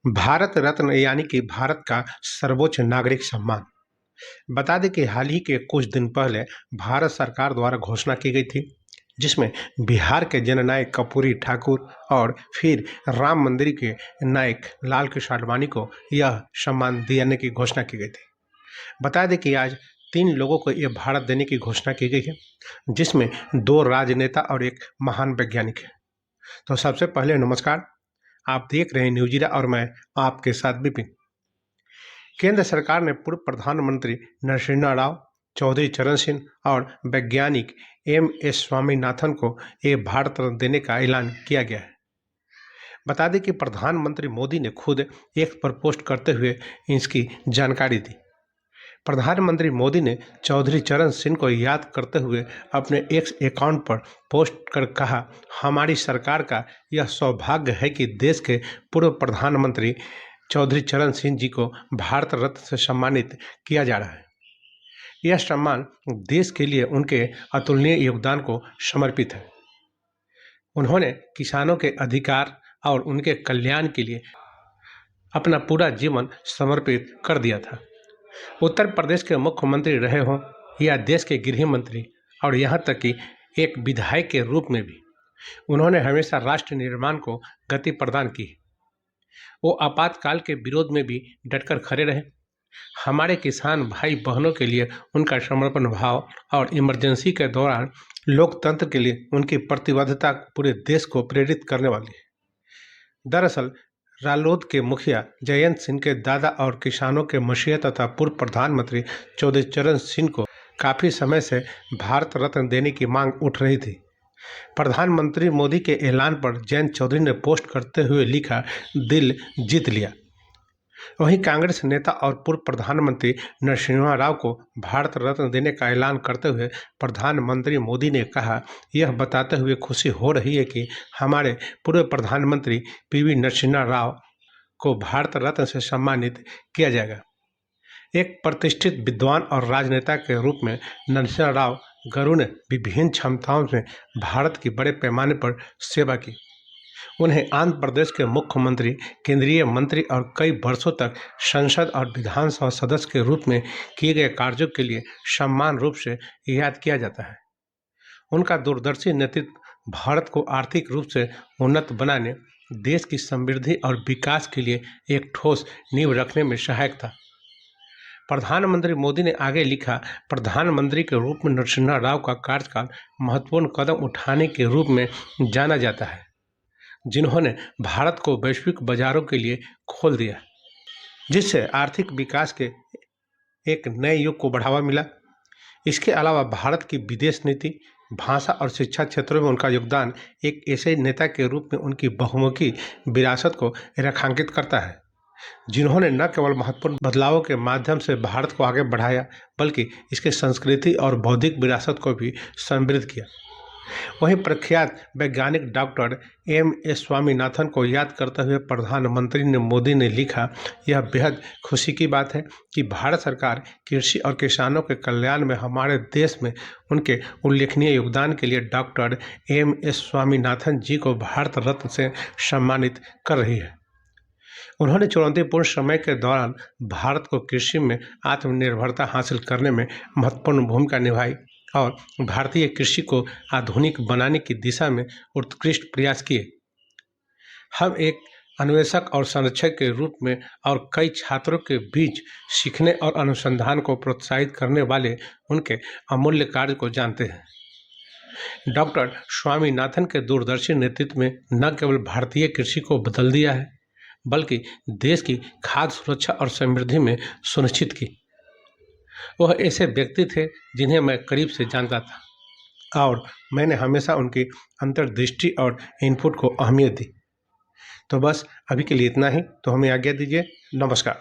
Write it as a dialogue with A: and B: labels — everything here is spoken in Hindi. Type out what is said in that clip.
A: भारत रत्न यानी कि भारत का सर्वोच्च नागरिक सम्मान। बता दें कि हाल ही के कुछ दिन पहले भारत सरकार द्वारा घोषणा की गई थी, जिसमें बिहार के जननायक कर्पूरी ठाकुर और फिर राम मंदिर के नायक लाल कृष्ण आडवाणी को यह सम्मान देने की घोषणा की गई थी। बता दें कि आज 3 लोगों को यह भारत देने की घोषणा की गई है, जिसमें 2 राजनेता और एक महान वैज्ञानिक है। तो सबसे पहले नमस्कार, आप देख रहे हैं न्यूज़ और मैं आपके साथ विपिन। केंद्र सरकार ने पूर्व प्रधानमंत्री नरसिम्हा राव, चौधरी चरण सिंह और वैज्ञानिक एम.एस. स्वामीनाथन को ये भारत रत्न देने का ऐलान किया गया है। बता दें कि प्रधानमंत्री मोदी ने खुद एक्स पर पोस्ट करते हुए इसकी जानकारी दी। प्रधानमंत्री मोदी ने चौधरी चरण सिंह को याद करते हुए अपने एक्स अकाउंट पर पोस्ट कर कहा, हमारी सरकार का यह सौभाग्य है कि देश के पूर्व प्रधानमंत्री चौधरी चरण सिंह जी को भारत रत्न से सम्मानित किया जा रहा है। यह सम्मान देश के लिए उनके अतुलनीय योगदान को समर्पित है। उन्होंने किसानों के अधिकार और उनके कल्याण के लिए अपना पूरा जीवन समर्पित कर दिया था। उत्तर प्रदेश के मुख्यमंत्री रहे हों या देश के गृह मंत्री और यहाँ तक कि एक विधायक के रूप में भी उन्होंने हमेशा राष्ट्र निर्माण को गति प्रदान की। वो आपातकाल के विरोध में भी डटकर खड़े रहे। हमारे किसान भाई बहनों के लिए उनका समर्पण भाव और इमरजेंसी के दौरान लोकतंत्र के लिए उनकी प्रतिबद्धता पूरे देश को प्रेरित करने वाली है। दरअसल रालोद के मुखिया जयंत सिंह के दादा और किसानों के मसीहा तथा पूर्व प्रधानमंत्री चौधरी चरण सिंह को काफ़ी समय से भारत रत्न देने की मांग उठ रही थी। प्रधानमंत्री मोदी के ऐलान पर जयंत चौधरी ने पोस्ट करते हुए लिखा, दिल जीत लिया। वहीं कांग्रेस नेता और पूर्व प्रधानमंत्री नरसिम्हा राव को भारत रत्न देने का ऐलान करते हुए प्रधानमंत्री मोदी ने कहा, यह बताते हुए खुशी हो रही है कि हमारे पूर्व प्रधानमंत्री पीवी नरसिम्हा राव को भारत रत्न से सम्मानित किया जाएगा। एक प्रतिष्ठित विद्वान और राजनेता के रूप में नरसिम्हा राव गरु ने विभिन्न क्षमताओं में भारत की बड़े पैमाने पर सेवा की। उन्हें आंध्र प्रदेश के मुख्यमंत्री, केंद्रीय मंत्री और कई वर्षों तक संसद और विधानसभा सदस्य के रूप में किए गए कार्यों के लिए सम्मान रूप से याद किया जाता है। उनका दूरदर्शी नेतृत्व भारत को आर्थिक रूप से उन्नत बनाने, देश की समृद्धि और विकास के लिए एक ठोस नींव रखने में सहायक था। प्रधानमंत्री मोदी ने आगे लिखा, प्रधानमंत्री के रूप में नरसिम्हा राव का कार्यकाल महत्वपूर्ण कदम उठाने के रूप में जाना जाता है, जिन्होंने भारत को वैश्विक बाजारों के लिए खोल दिया, जिससे आर्थिक विकास के एक नए युग को बढ़ावा मिला। इसके अलावा भारत की विदेश नीति, भाषा और शिक्षा क्षेत्रों में उनका योगदान एक ऐसे नेता के रूप में उनकी बहुमुखी विरासत को रेखांकित करता है, जिन्होंने न केवल महत्वपूर्ण बदलावों के माध्यम से भारत को आगे बढ़ाया, बल्कि इसके संस्कृति और बौद्धिक विरासत को भी समृद्ध किया। वहीं प्रख्यात वैज्ञानिक डॉक्टर एम.एस. स्वामीनाथन को याद करते हुए प्रधानमंत्री मोदी ने लिखा, यह बेहद खुशी की बात है कि भारत सरकार कृषि और किसानों के कल्याण में हमारे देश में उनके उल्लेखनीय योगदान के लिए डॉक्टर एम.एस. स्वामीनाथन जी को भारत रत्न से सम्मानित कर रही है। उन्होंने चुनौतीपूर्ण समय के दौरान भारत को कृषि में आत्मनिर्भरता हासिल करने में महत्वपूर्ण भूमिका निभाई और भारतीय कृषि को आधुनिक बनाने की दिशा में उत्कृष्ट प्रयास किए। हम एक अन्वेषक और संरक्षक के रूप में और कई छात्रों के बीच सीखने और अनुसंधान को प्रोत्साहित करने वाले उनके अमूल्य कार्य को जानते हैं। डॉक्टर स्वामीनाथन के दूरदर्शी नेतृत्व में न केवल भारतीय कृषि को बदल दिया है, बल्कि देश की खाद्य सुरक्षा और समृद्धि में सुनिश्चित की। वह ऐसे व्यक्ति थे जिन्हें मैं करीब से जानता था और मैंने हमेशा उनकी अंतर्दृष्टि और इनपुट को अहमियत दी। तो बस अभी के लिए इतना ही। तो हमें आज्ञा दीजिए। नमस्कार।